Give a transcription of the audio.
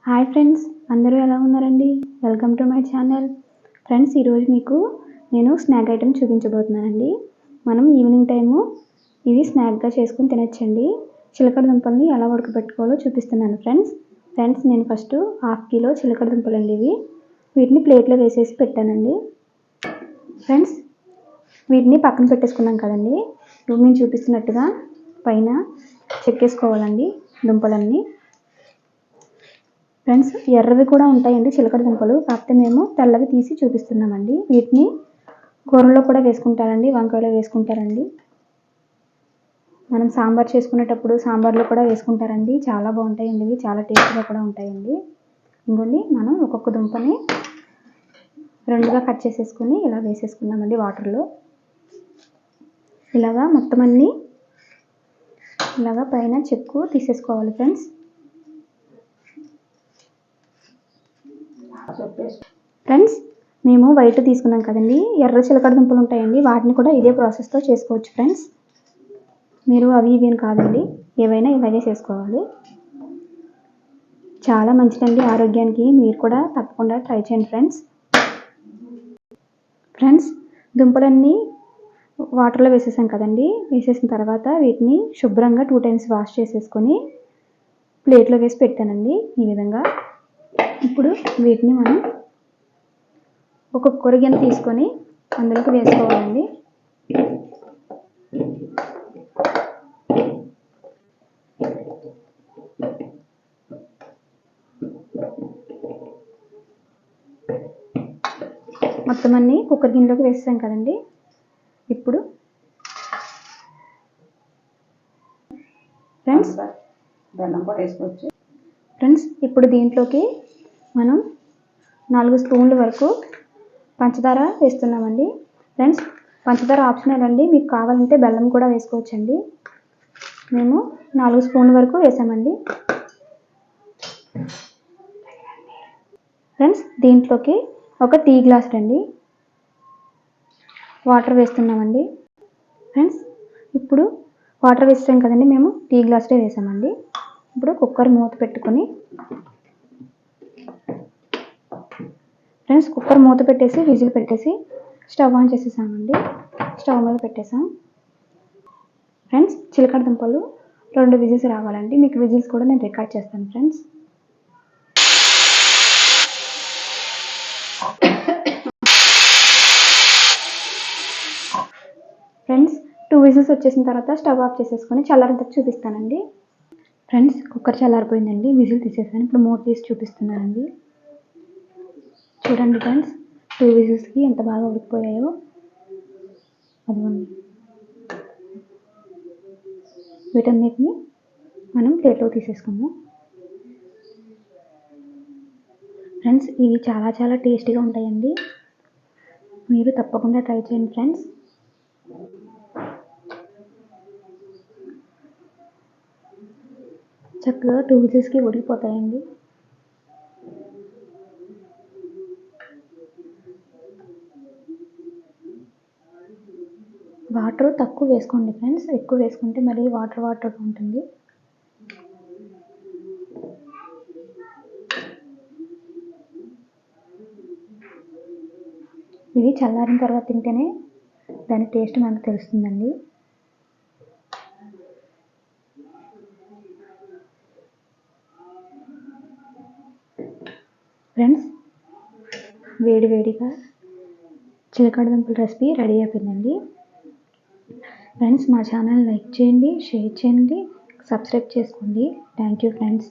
Hi friends, అందరూ ఎలా ఉన్నారండి? Welcome to my channel. Friends, ఈరోజు మీకు నేను స్నాక్ ఐటెం చూపించబోతున్నానండి. మనం ఈవినింగ్ టైము ఇవి స్నాక్గా చేసుకుని తినచ్చండి. చిలకడ దుంపల్ని ఎలా ఉడకబెట్టుకోవాలో చూపిస్తున్నాను ఫ్రెండ్స్ నేను ఫస్ట్ 1/2 కిలో చిలకడ దుంపలండి ఇవి. వీటిని ప్లేట్లో వేసేసి పెట్టానండి. ఫ్రెండ్స్, వీటిని పక్కన పెట్టేసుకున్నాం కదండి. ఇప్పుడు మేము చూపిస్తున్నట్టుగా పైన చెక్కేసుకోవాలండి దుంపలన్నీ. ఫ్రెండ్స్, ఎర్రవి కూడా ఉంటాయండి చిలకడ దుంపలు, కాకపోతే మేము తెల్లవి తీసి చూపిస్తున్నామండి. వీటిని కూరల్లో కూడా వేసుకుంటారండి, వంకాయలో వేసుకుంటారండి, మనం సాంబార్ చేసుకునేటప్పుడు సాంబార్లో కూడా వేసుకుంటారండి. చాలా బాగుంటాయండి ఇవి, చాలా టేస్ట్గా కూడా ఉంటాయండి. ఇంకోండి, మనం ఒక్కొక్క దుంపని 2గా కట్ చేసేసుకొని ఇలా వేసేసుకున్నామండి వాటర్లో. ఇలాగా మొత్తం అన్నీ ఇలాగా పైన చెక్కు తీసేసుకోవాలి ఫ్రెండ్స్. మేము వైట్ తీసుకున్నాం కదండి, ఎర్ర చిలకడ దుంపలు ఉంటాయండి, వాటిని కూడా ఇదే ప్రాసెస్తో చేసుకోవచ్చు ఫ్రెండ్స్. మీరు అవి ఇవి కాదండి, ఏవైనా ఇలాగే చేసుకోవాలి. చాలా మంచిదండి ఆరోగ్యానికి, మీరు కూడా తప్పకుండా ట్రై చేయండి ఫ్రెండ్స్. దుంపలన్నీ వాటర్లో వేసేసాం కదండి, వేసేసిన తర్వాత వీటిని శుభ్రంగా 2 times వాష్ చేసేసుకొని ప్లేట్లో వేసి పెట్టానండి ఈ విధంగా. ఇప్పుడు వీటిని మనం ఒక కొరగిన తీసుకొని అందులోకి వేసుకోవాలండి. మొత్తం అన్నీ కుక్కర్ గిన్నెలోకి వేసాం కదండి. ఇప్పుడు ఫ్రెండ్స్, ఇప్పుడు దీంట్లోకి మనం 4 స్పూన్ల వరకు పంచదార వేస్తున్నామండి. ఫ్రెండ్స్, పంచదార ఆప్షనల్ అండి, మీకు కావాలంటే బెల్లం కూడా వేసుకోవచ్చండి. మేము 4 స్పూన్ల వరకు వేసామండి. ఫ్రెండ్స్, దీంట్లోకి ఒక టీ గ్లాస్ అండి వాటర్ వేస్తున్నామండి. ఫ్రెండ్స్, ఇప్పుడు వాటర్ వేసాం కదండి, మేము టీ గ్లాస్లో వేసామండి. ఇప్పుడు కుక్కర్ మూత పెట్టుకొని ఫ్రెండ్స్, కుక్కర్ మూత పెట్టేసి విజిల్ పెట్టేసి స్టవ్ ఆన్ చేసేసామండి. స్టవ్ మీద పెట్టేసాం. ఫ్రెండ్స్, చిలకడ దుంపలు 2 విజిల్స్ రావాలండి. మీకు విజిల్స్ కూడా నేను రికార్డ్ చేస్తాను ఫ్రెండ్స్. ఫ్రెండ్స్, 2 విజిల్స్ వచ్చేసిన తర్వాత స్టవ్ ఆఫ్ చేసేసుకొని చల్లారేంతకు చూపిస్తానండి. ఫ్రెండ్స్, కుక్కర్ చల్లారిపోయిందండి, విజిల్ తీసేసాను. ఇప్పుడు మూత తీసి చూపిస్తున్నానండి. చూడండి ఫ్రెండ్స్, 2 విజిల్స్కి ఎంత బాగా ఉడికిపోయాయో. అదిగోండి, వీటన్నిటిని మనం ప్లేట్లో తీసేసుకుందాం. ఫ్రెండ్స్, ఇవి చాలా చాలా టేస్టీగా ఉంటాయండి, మీరు తప్పకుండా ట్రై చేయండి ఫ్రెండ్స్. చక్కగా 2 విజిల్స్కి ఉడికిపోతాయండి. వాటర్ తక్కువ వేసుకోండి ఫ్రెండ్స్, ఎక్కువ వేసుకుంటే మళ్ళీ వాటర్గా ఉంటుంది. ఇవి చల్లారిన తర్వాత తింటేనే దాని టేస్ట్ మనకు తెలుస్తుందండి. ఫ్రెండ్స్, వేడివేడిగా చిలకడ దుంపల రెసిపీ రెడీ అయిపోయిందండి. ఫ్రెండ్స్, మా ఛానల్ లైక్ చేయండి, షేర్ చేయండి, సబ్స్క్రైబ్ చేసుకోండి. Thank you friends.